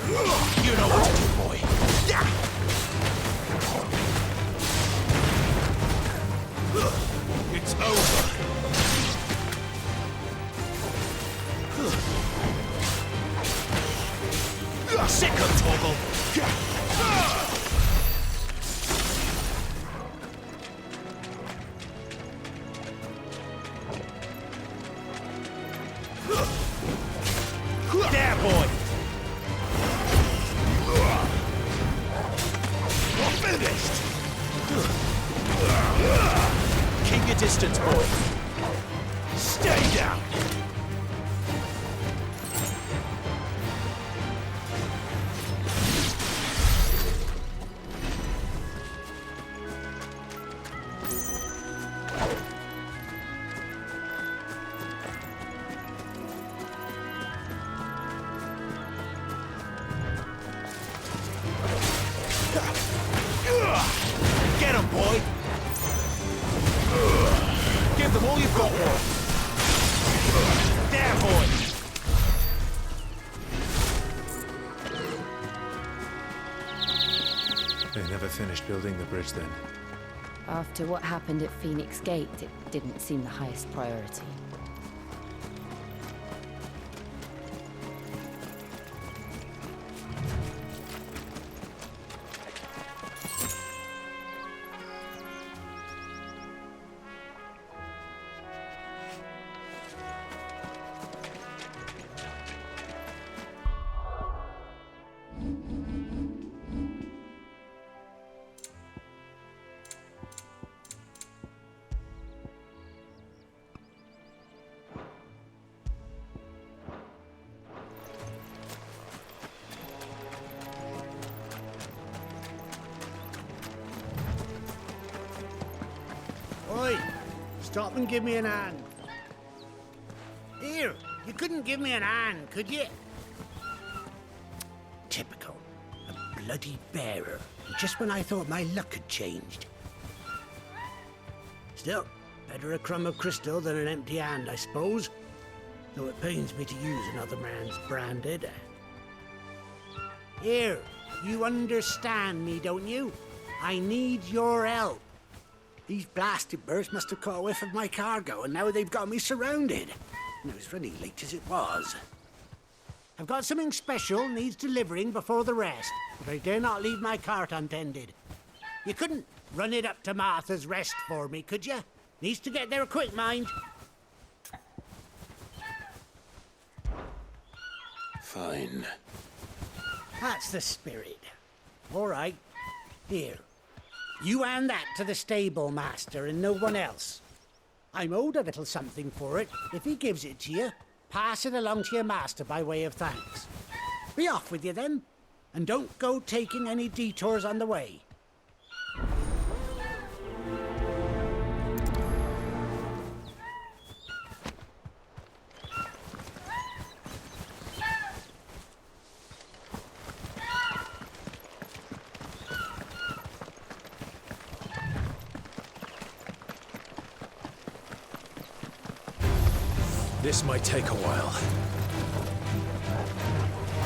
You know what to do, boy. It's over. Sick of Torgal. There, boy. You're finished. Keep your distance, boy. Stay down. Get him, boy! Give them all you've got, boy! There, boy! They never finished building the bridge then. After what happened at Phoenix Gate, it didn't seem the highest priority. Oi! Stop and give me an hand. Here, you couldn't give me an hand, could you? Typical. A bloody bearer. Just when I thought my luck had changed. Still, better a crumb of crystal than an empty hand, I suppose. Though it pains me to use another man's branded. Here, you understand me, don't you? I need your help. These blasted birds must have caught a whiff of my cargo, and now they've got me surrounded. And it was running late as it was. I've got something special needs delivering before the rest, but I dare not leave my cart untended. You couldn't run it up to Martha's Rest for me, could you? Needs to get there quick, mind. Fine. That's the spirit. All right. Here. You hand that to the stable master and no one else. I'm owed a little something for it. If he gives it to you, pass it along to your master by way of thanks. Be off with you then, and don't go taking any detours on the way. This might take a while.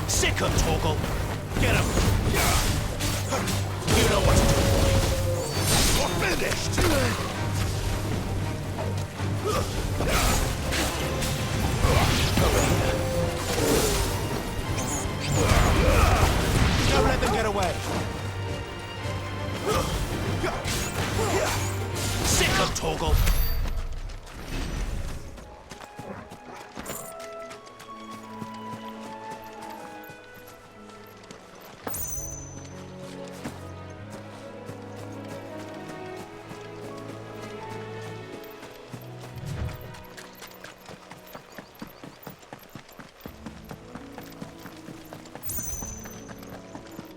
Sick of Torgal! Get him! You know what to do, boy! You're finished! Don't let them get away! Sick of Torgal!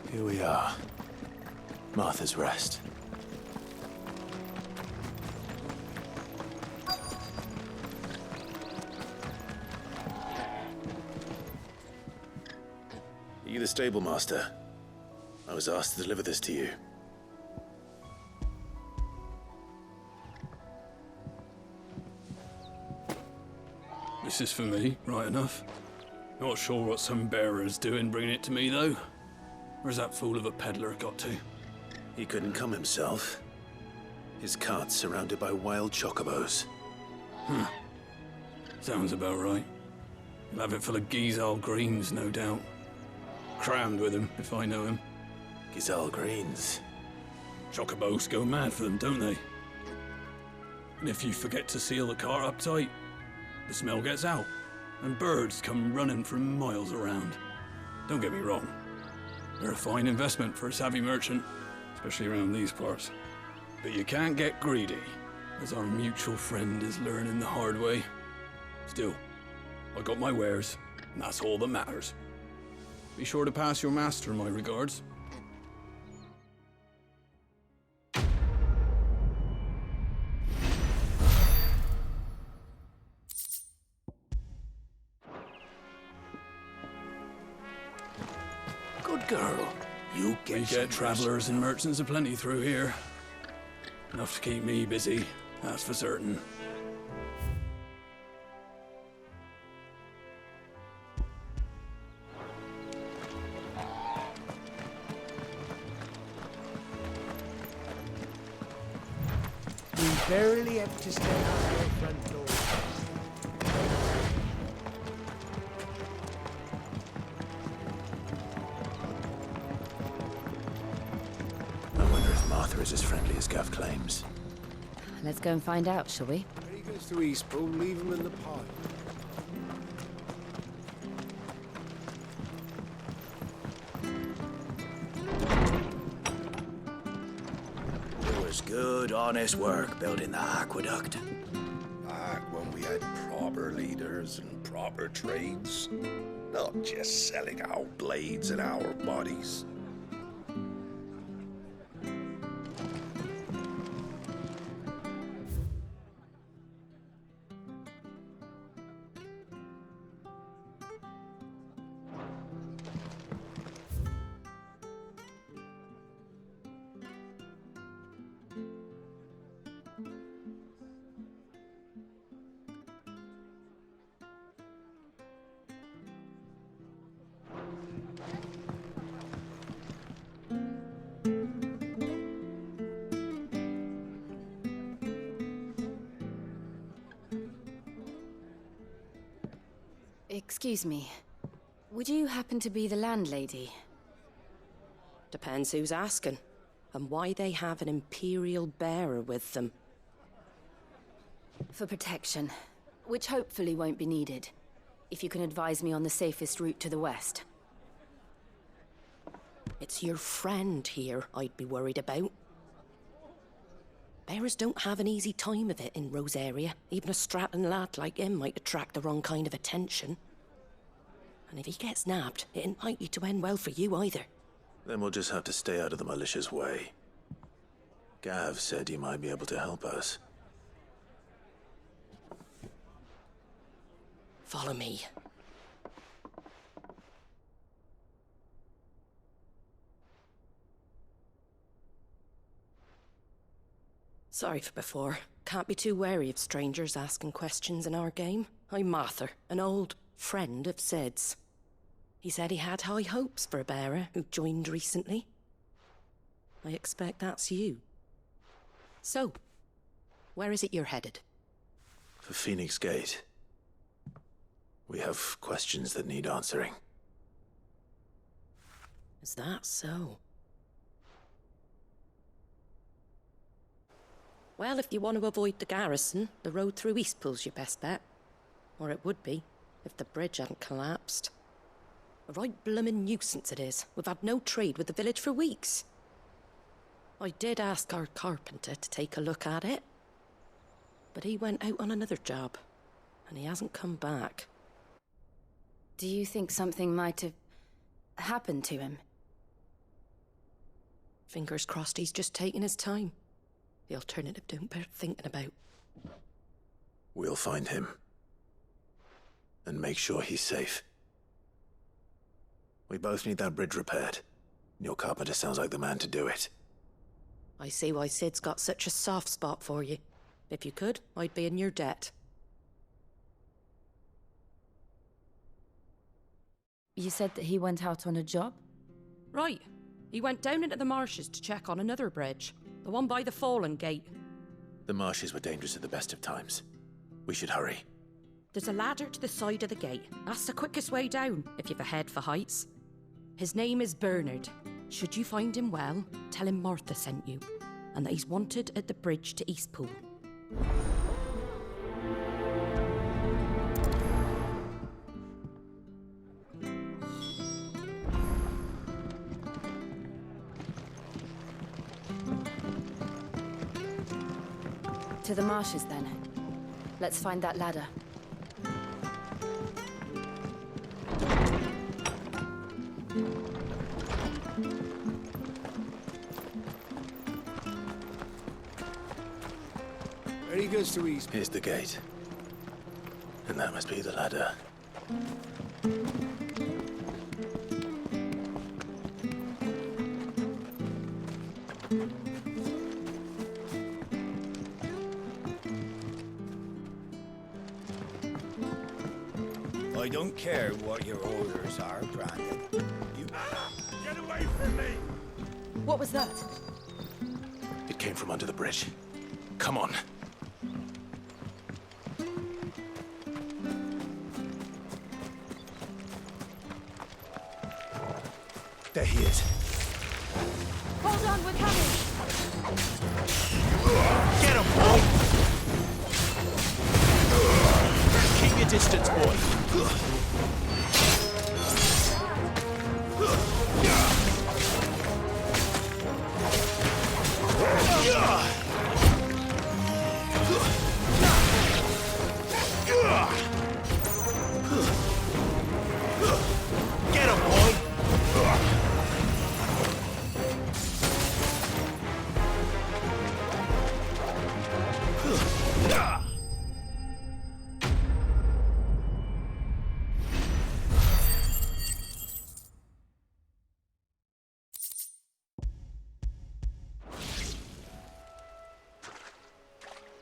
Here we are. Martha's Rest. Are you the stable master? I was asked to deliver this to you. This is for me, right enough. Not sure what some bearer's doing bringing it to me, though. Where's that fool of a peddler got to? He couldn't come himself. His cart's surrounded by wild chocobos. Sounds about right. He'll have it full of Gizal greens, no doubt. Crammed with him, if I know him. Gizal greens. Chocobos go mad for them, don't they? And if you forget to seal the cart up tight, the smell gets out, and birds come running from miles around. Don't get me wrong. They're a fine investment for a savvy merchant, especially around these parts. But you can't get greedy, as our mutual friend is learning the hard way. Still, I got my wares, and that's all that matters. Be sure to pass your master my regards. Good girl. You We get travelers and merchants aplenty through here. Enough to keep me busy, that's for certain. We barely have to step out your front door. I wonder if Martha is as friendly as Gav claims. Let's go and find out, shall we? When he goes to Eastpool, leave him in the pot. It was good, honest work building the aqueduct. Back when we had proper leaders and proper trades. Not just selling our blades and our bodies. Excuse me. Would you happen to be the landlady? Depends who's asking, and why they have an Imperial bearer with them. For protection, which hopefully won't be needed. If you can advise me on the safest route to the west. It's your friend here I'd be worried about. Bearers don't have an easy time of it in Rosaria. Even a Stratton lad like him might attract the wrong kind of attention. And if he gets nabbed, it ain't likely to end well for you either. Then we'll just have to stay out of the malicious way. Gav said he might be able to help us. Follow me. Sorry for before. Can't be too wary of strangers asking questions in our game. I'm Martha, an old friend of Sid's. He said he had high hopes for a bearer who joined recently. I expect that's you. So, where is it you're headed? For Phoenix Gate. We have questions that need answering. Is that so? Well, if you want to avoid the garrison, the road through Eastpool's your best bet. Or it would be, if the bridge hadn't collapsed. A right bloomin' nuisance it is. We've had no trade with the village for weeks. I did ask our carpenter to take a look at it. But he went out on another job, and he hasn't come back. Do you think something might have happened to him? Fingers crossed he's just taking his time. The alternative don't bear thinking about. We'll find him. And make sure he's safe. We both need that bridge repaired. Your carpenter sounds like the man to do it. I see why Sid's got such a soft spot for you. If you could, I'd be in your debt. You said that he went out on a job? Right. He went down into the marshes to check on another bridge. The one by the Fallen Gate. The marshes were dangerous at the best of times. We should hurry. There's a ladder to the side of the gate. That's the quickest way down, if you've a head for heights. His name is Bernard. Should you find him well, tell him Martha sent you, and that he's wanted at the bridge to Eastpool. To the marshes, then. Let's find that ladder. Where he goes to East. Here's the gate. And that must be the ladder. I don't care what your orders are, Brandon. You... Get away from me! What was that? It came from under the bridge. Come on. There he is. Hold on, we're coming! Get him, boy! Keep your distance, boy. Get him, boy!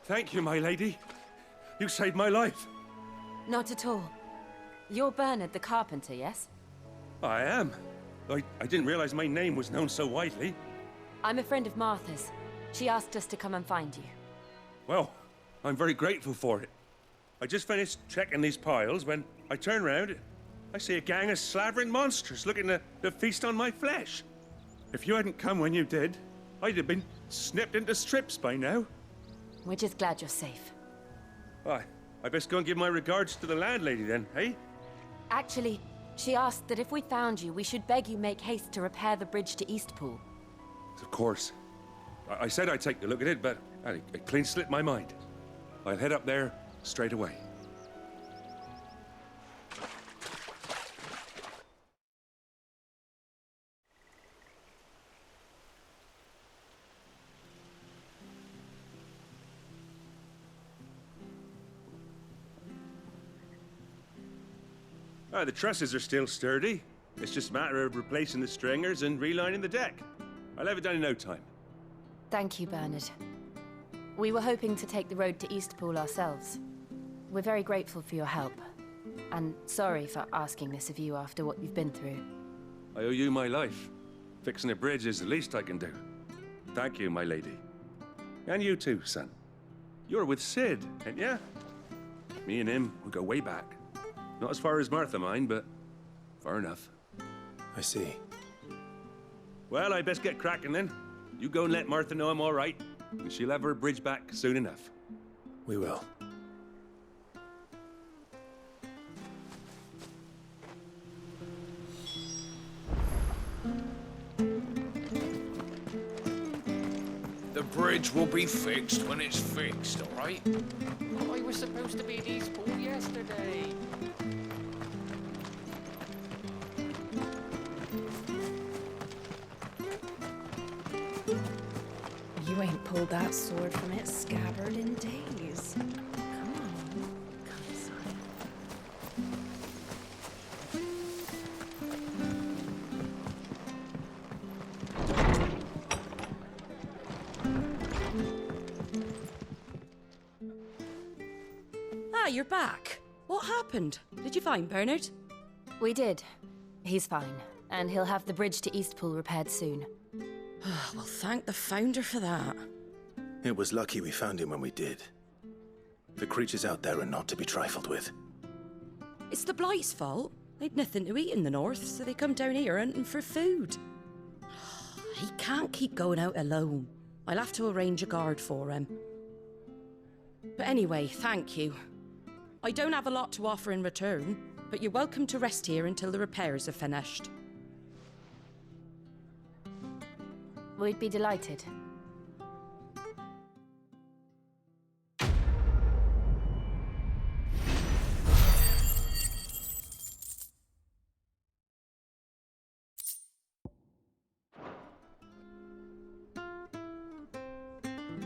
Thank you, my lady. You saved my life. Not at all. You're Bernard the carpenter, yes? I am. I didn't realize my name was known so widely. I'm a friend of Martha's. She asked us to come and find you. Well, I'm very grateful for it. I just finished checking these piles when I turn round. I see a gang of slavering monsters looking to feast on my flesh. If you hadn't come when you did, I'd have been snipped into strips by now. We're just glad you're safe. I best go and give my regards to the landlady then, eh? Actually, she asked that if we found you, we should beg you make haste to repair the bridge to Eastpool. Of course. I said I'd take a look at it, but it clean slipped my mind. I'll head up there straight away. The trusses are still sturdy. It's just a matter of replacing the stringers and relining the deck. I'll have it done in no time. Thank you, Bernard. We were hoping to take the road to Eastpool ourselves. We're very grateful for your help. And sorry for asking this of you after what you've been through. I owe you my life. Fixing a bridge is the least I can do. Thank you, my lady. And you too, son. You're with Sid, ain't ya? Me and him, we go way back. Not as far as Martha, mind, but far enough. I see. Well, I best get cracking then. You go and let Martha know I'm all right, and she'll have her bridge back soon enough. We will. The bridge will be fixed when it's fixed, all right? I was supposed to be at Eastpool yesterday. You ain't pulled that sword from its scabbard in days. Come on, come inside. Ah, you're back. What happened? Did you find Bernard? We did. He's fine, and he'll have the bridge to Eastpool repaired soon. Well, thank the Founder for that. It was lucky we found him when we did. The creatures out there are not to be trifled with. It's the Blight's fault. They'd nothing to eat in the north, so they come down here hunting for food. He can't keep going out alone. I'll have to arrange a guard for him. But anyway, thank you. I don't have a lot to offer in return, but you're welcome to rest here until the repairs are finished. We'd be delighted.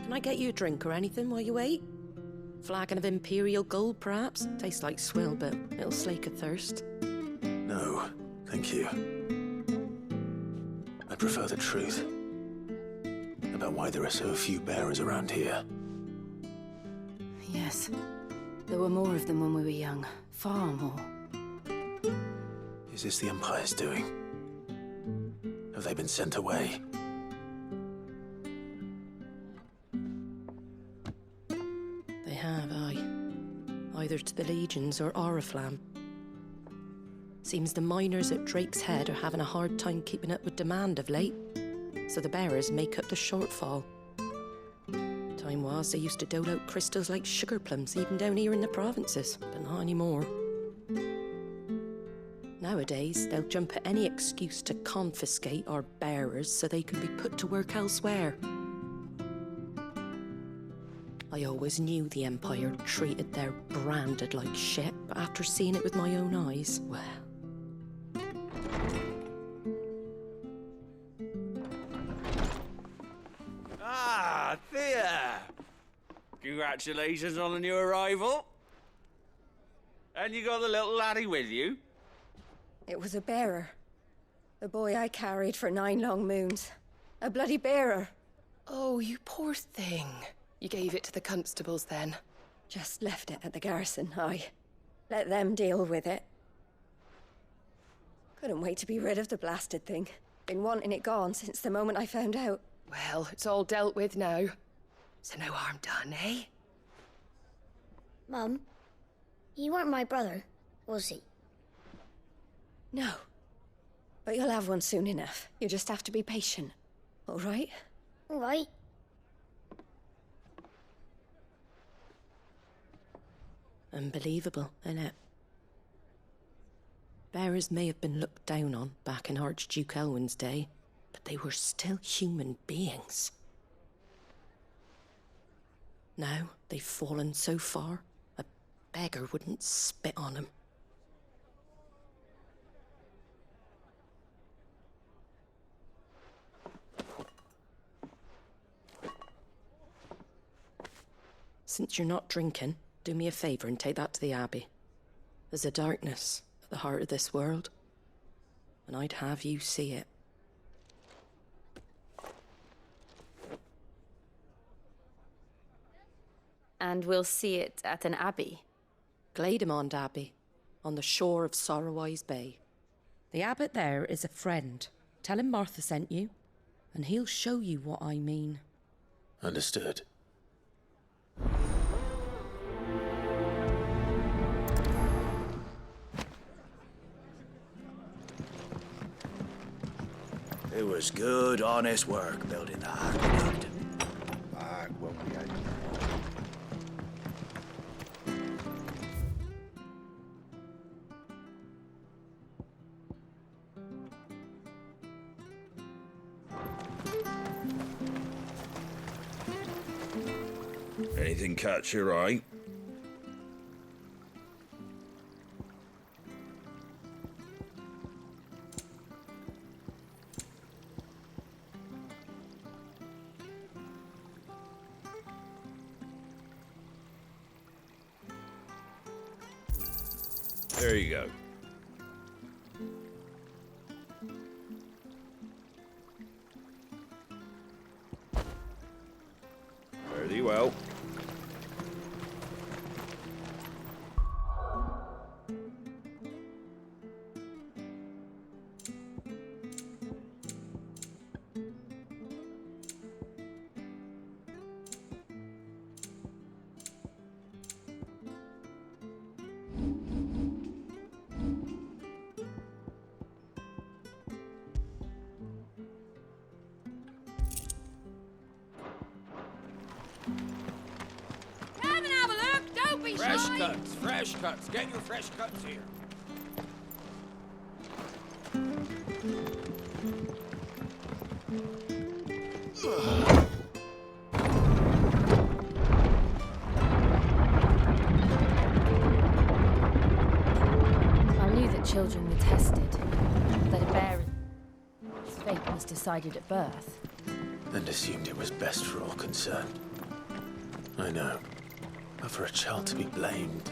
Can I get you a drink or anything while you wait? Flagon of Imperial Gold, perhaps? Tastes like swill, but it'll slake a thirst. No, thank you. I prefer the truth about why there are so few bearers around here. Yes. There were more of them when we were young. Far more. Is this the Empire's doing? Have they been sent away? They have, aye. Either to the Legions or Oriflamme. Seems the miners at Drake's Head are having a hard time keeping up with demand of late, so the bearers make up the shortfall. Time was they used to dole out crystals like sugar plums even down here in the provinces, but not anymore. Nowadays, they'll jump at any excuse to confiscate our bearers so they can be put to work elsewhere. I always knew the Empire treated their branded like shit, but after seeing it with my own eyes, well... Ah, Thea! Congratulations on the new arrival. And you got the little laddie with you? It was a bearer. The boy I carried for 9 long moons. A bloody bearer. Oh, you poor thing. You gave it to the constables then? Just left it at the garrison, aye. Let them deal with it. Couldn't wait to be rid of the blasted thing. Been wanting it gone since the moment I found out. Well, it's all dealt with now. So no harm done, eh? Mum, you weren't my brother, was he? No. But you'll have one soon enough. You just have to be patient. All right? All right. Unbelievable, innit? Bearers may have been looked down on back in Archduke Elwin's day, but they were still human beings. Now they've fallen so far, a beggar wouldn't spit on them. Since you're not drinking, do me a favour and take that to the Abbey. There's a darkness at the heart of this world, and I'd have you see it. And we'll see it at an abbey? Glademond Abbey, on the shore of Sorrowwise Bay. The abbot there is a friend. Tell him Martha sent you, and he'll show you what I mean. Understood. It was good, honest work building the aqueduct. Anything catch your eye? There you go. Very well. Fresh cuts, fresh cuts. Get your fresh cuts here. I knew that children were tested, that a bear's fate was decided at birth. And assumed it was best for all concerned. I know. But for a child to be blamed,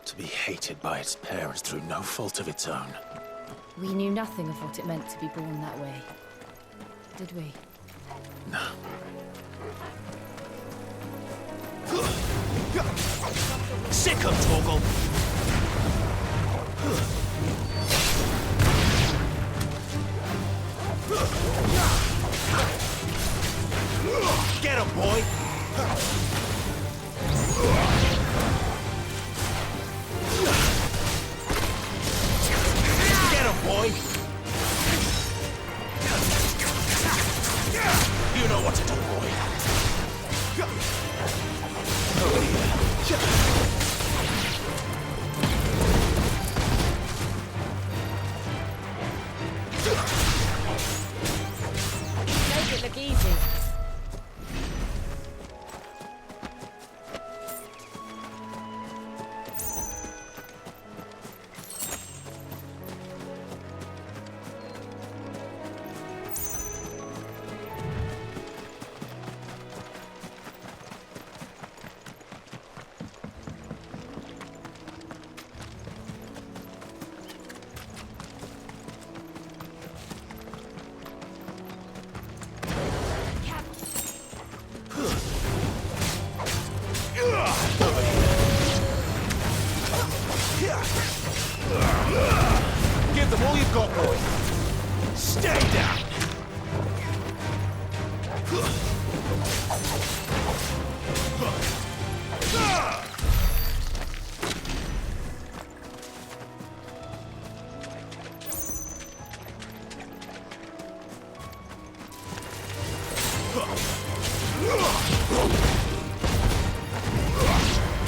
to be hated by its parents through no fault of its own. We knew nothing of what it meant to be born that way, did we? No. Sick of Torgal! Get him, boy! Get him, boy! You know what to do, boy. Over here. Make it look easy. Give them all you've got, boy. Stay down.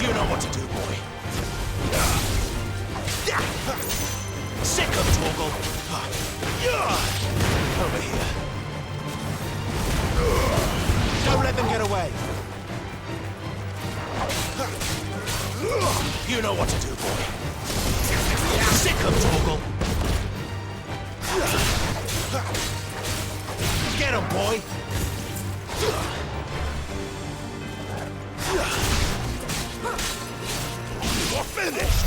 You know what to do, boy. Sick of Torgal. Over here. Don't let them get away. You know what to do, boy. Sick of Torgal. Get him, boy. You're finished.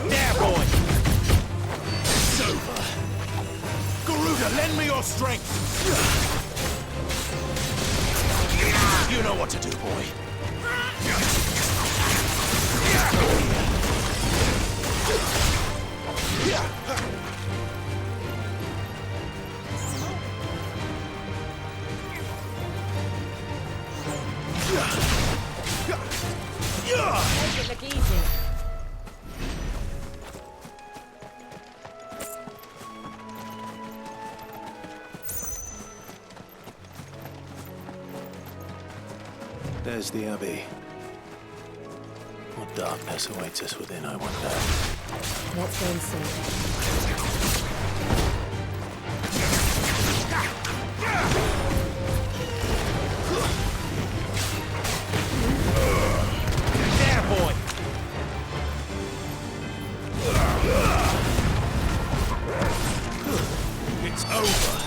There, boy! It's over. Garuda, lend me your strength! You know what to do, boy. Make it look easy. There's the Abbey. What darkness awaits us within, I wonder. Let's go and see. There, boy! It's over.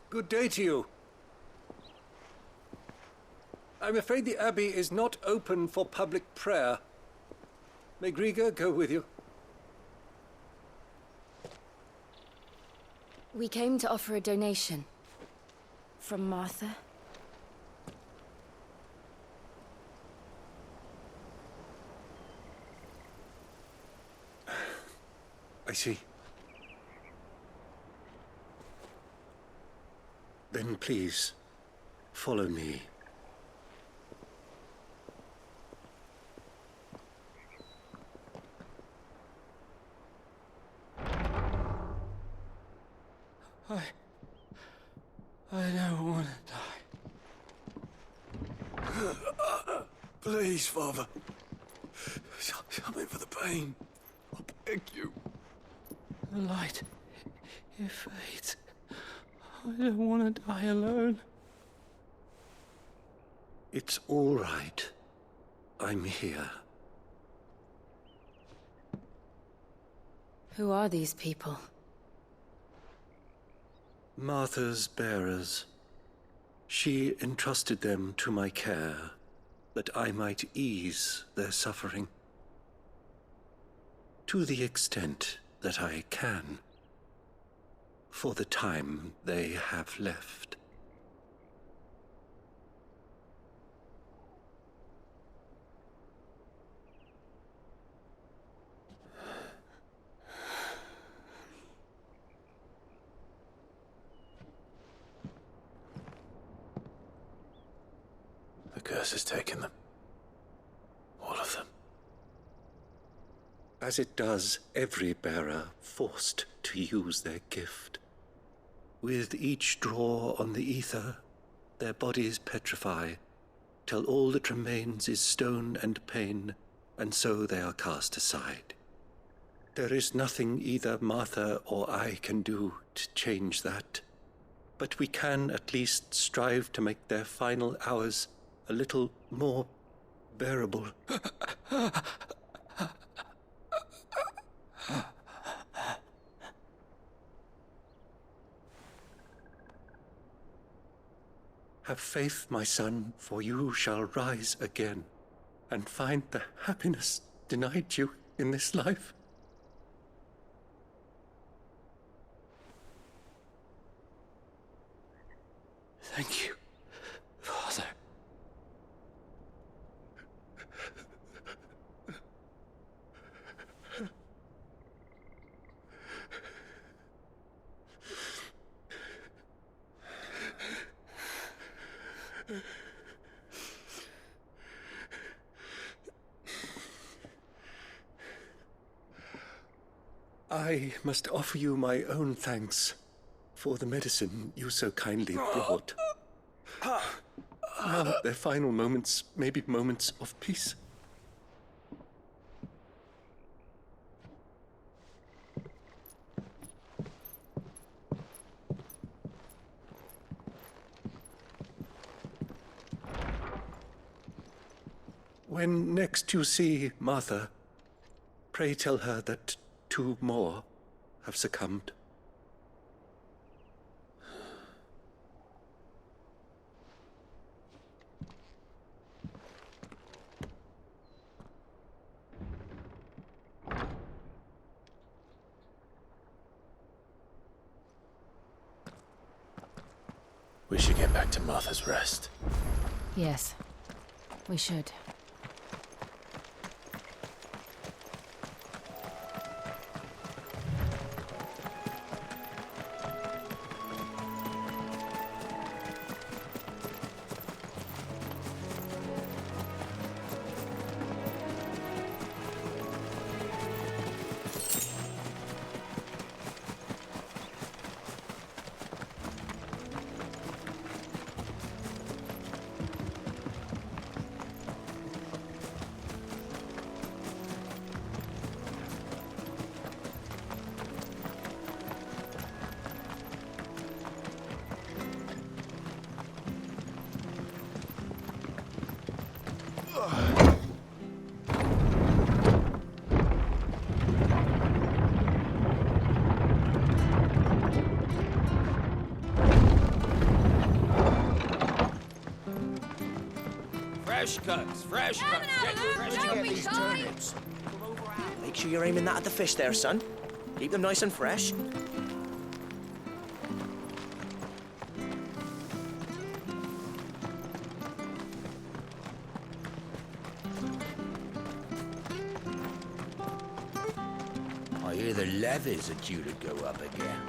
Good day to you. I'm afraid the Abbey is not open for public prayer. May Griga go with you? We came to offer a donation. From Martha. I see. Then please, follow me. I don't want to die. Please, Father. Something for the pain. I beg you. The light, it fades. I don't want to die alone. It's all right. I'm here. Who are these people? Martha's bearers. She entrusted them to my care, that I might ease their suffering. To the extent that I can. For the time they have left. The curse has taken them. All of them. As it does every bearer forced to use their gift. With each draw on the ether, their bodies petrify, till all that remains is stone and pain, and so they are cast aside. There is nothing either Martha or I can do to change that, but we can at least strive to make their final hours a little more bearable. Have faith, my son, for you shall rise again and find the happiness denied you in this life. Thank you, Father. I must offer you my own thanks for the medicine you so kindly brought. Now their final moments may be moments of peace. When next you see Martha, pray tell her that 2 more have succumbed. We should get back to Martha's Rest. Yes, we should. Fresh cuts, fresh cuts. Get these turnips. Make sure you're aiming that at the fish there, son. Keep them nice and fresh. I hear the levies are due to go up again.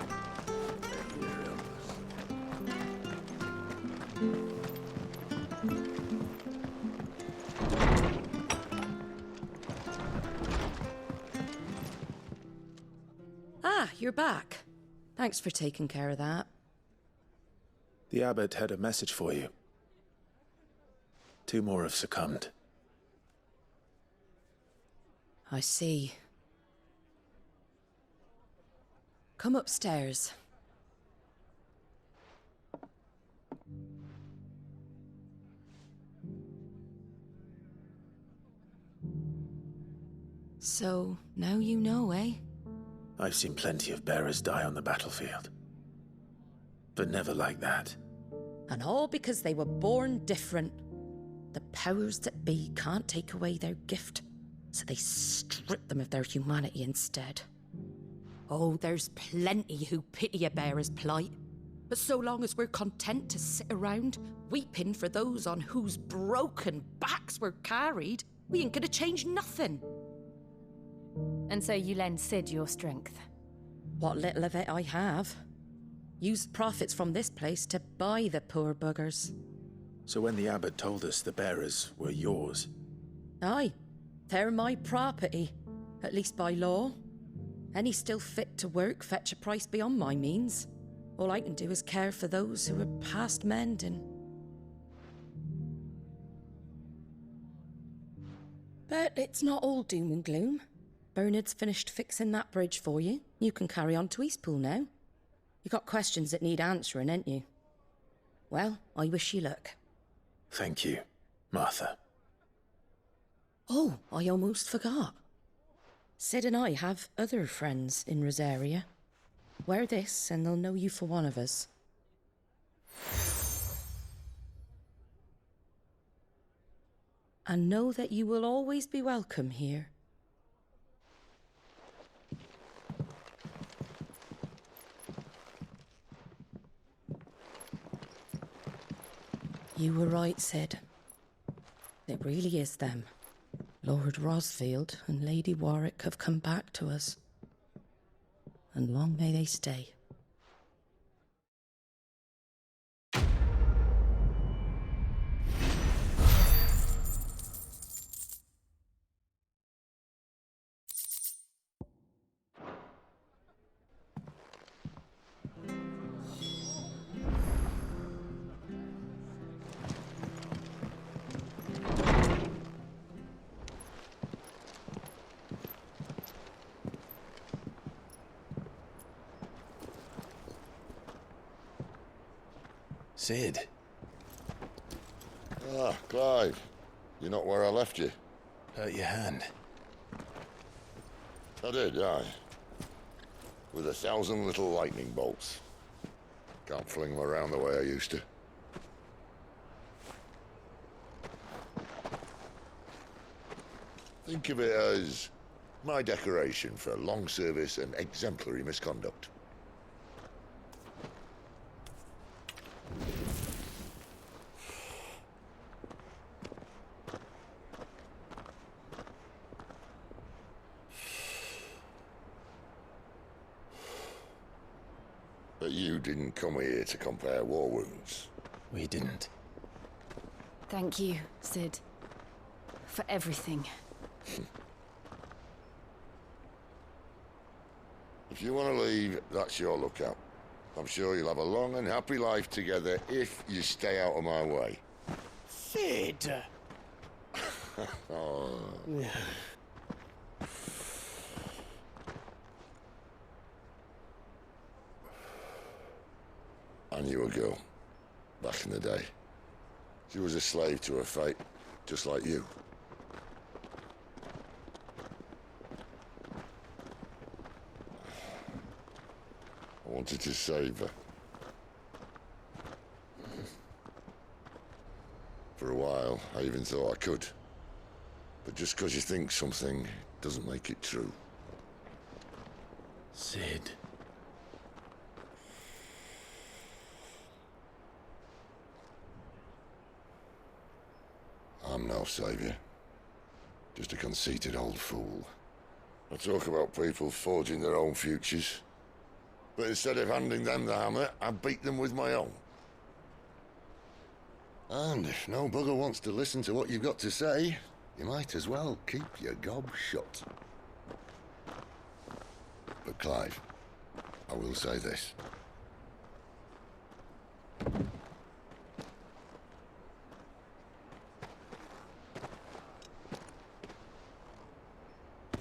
Ah, you're back. Thanks for taking care of that. The abbot had a message for you. 2 more have succumbed. I see. Come upstairs. So, now you know, eh? I've seen plenty of bearers die on the battlefield. But never like that. And all because they were born different. The powers that be can't take away their gift, so they strip them of their humanity instead. Oh, there's plenty who pity a bearer's plight. But so long as we're content to sit around, weeping for those on whose broken backs we're carried, we ain't gonna change nothing. And so you lend Sid your strength? What little of it I have. Used profits from this place to buy the poor buggers. So when the abbot told us the bearers were yours... Aye, they're my property, at least by law. Any still fit to work fetch a price beyond my means. All I can do is care for those who are past mending. But it's not all doom and gloom. Bernard's finished fixing that bridge for you. You can carry on to Eastpool now. You got questions that need answering, ain't you? Well, I wish you luck. Thank you, Martha. Oh, I almost forgot. Sid and I have other friends in Rosaria. Wear this and they'll know you for one of us. And know that you will always be welcome here. You were right, Sid. It really is them. Lord Rosfield and Lady Warwick have come back to us. And long may they stay. Sid. Ah, Clive. You're not where I left you. Hurt your hand. I did, aye. With 1,000 little lightning bolts. Can't fling them around the way I used to. Think of it as my decoration for long service and exemplary misconduct. But you didn't come here to compare war wounds. We didn't. Thank you, Sid. For everything. If you want to leave, that's your lookout. I'm sure you'll have a long and happy life together if you stay out of my way. Sid! Oh. I knew a girl, back in the day. She was a slave to her fate, just like you. I wanted to save her. For a while, I even thought I could. But just because you think something doesn't make it true. Sid. I'm no savior. Just a conceited old fool. I talk about people forging their own futures. But instead of handing them the hammer, I beat them with my own. And if no bugger wants to listen to what you've got to say, you might as well keep your gob shut. But Clive, I will say this.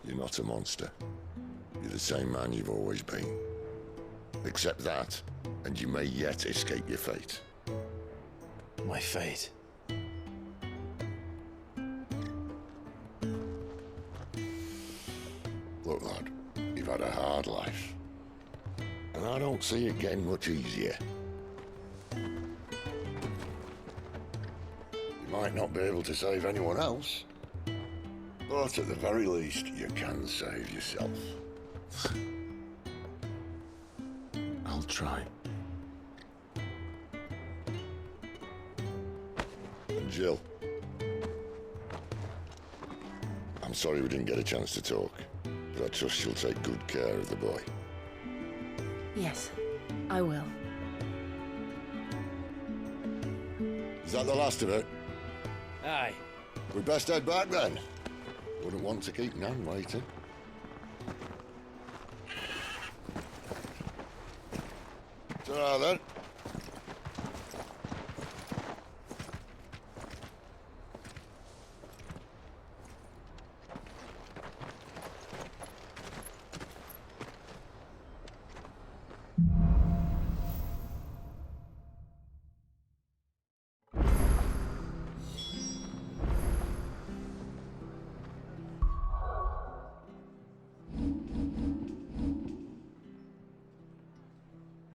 You're not a monster. You're the same man you've always been. Accept that, and you may yet escape your fate. My fate? Look, lad, you've had a hard life. And I don't see it getting much easier. You might not be able to save anyone else, but at the very least, you can save yourself. I'll try. And Jill, I'm sorry we didn't get a chance to talk, but I trust she'll take good care of the boy. Yes, I will. Is that the last of it? Aye. We'd best head back then. Wouldn't want to keep Nan waiting. Ta-ra then.